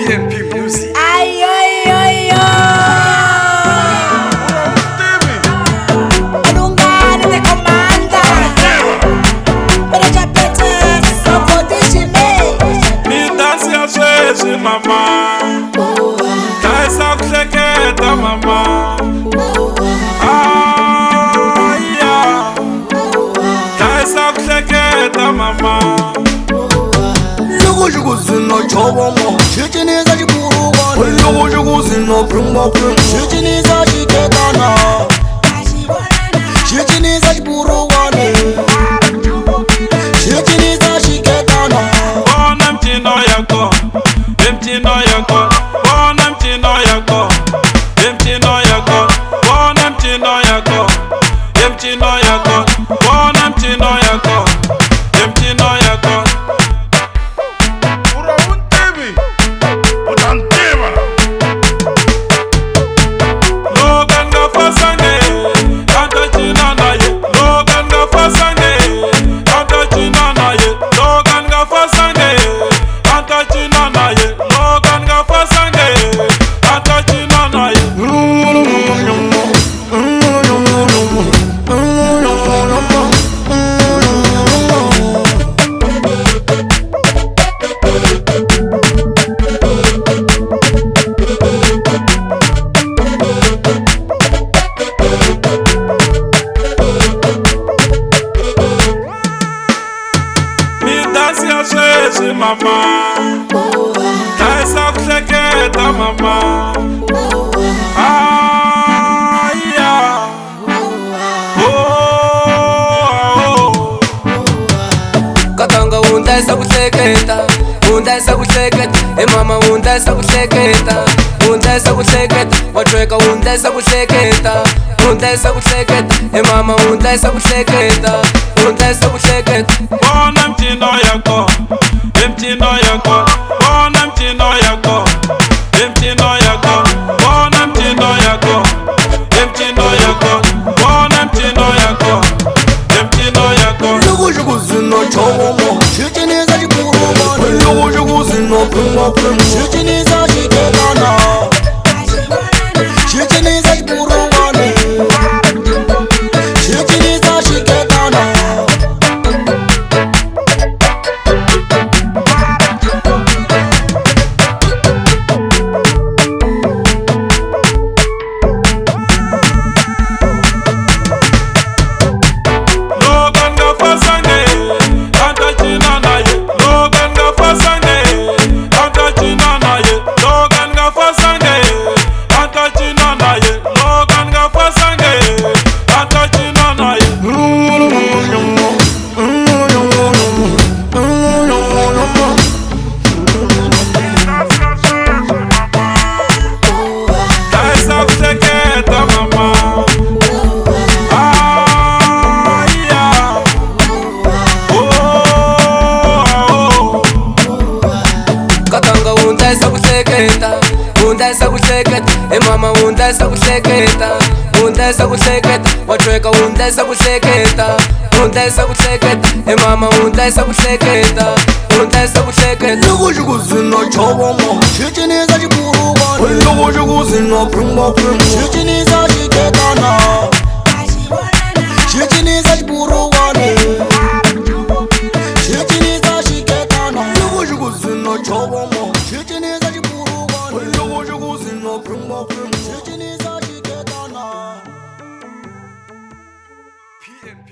PMP Music. Ay, ay, ay, ay. Alungani ne comanda. Pero já pete, só pode chime. Me dança às vezes, mamãe. Tá essa clequeta, mamãe. Ai, ai. Tá essa clequeta, mamãe. Zino chobomo, shitiniza chiburugani. Lugu zino prumba prum, shitiniza chiketana. Shitiniza chiburugani. Shitiniza chiketana. Bona mtino yako, mtino yako. Bona mtino yako, mtino yako. Bona mtino yako, mtino yako. Bona mtino yako, mtino yako. Às vezes, mamãe, tá essa clequeta, mamãe. Ai, ai. Oh, oh. Katanga unda essa clequeta, e mama unda essa clequeta, wachweka unda essa clequeta, e mama unda essa clequeta. Bona mtino yako, mtino yako. Bona mtino yako, mtino yako. Bona mtino yako, mtino yako. Bona mtino yako, mtino yako. Lugu zino chobomo, shitiniza chiburugani. Lugu zino prumba prum, shitiniza chiketana. Shitiniza chiburugani. Shitiniza chiketana. E mama unda essa clequeta, wachweka unda essa clequeta, e mama unda essa clequeta. Lugu zino chobomo, shitiniza chiburugani. Lugu zino prumba prum, shitiniza chiketana. Shitiniza chiburugani. Shitiniza chiketana. Lugu zino chobomo, shitiniza chiburugani. Lugu zino prumba prum, shitiniza chiketana. PMP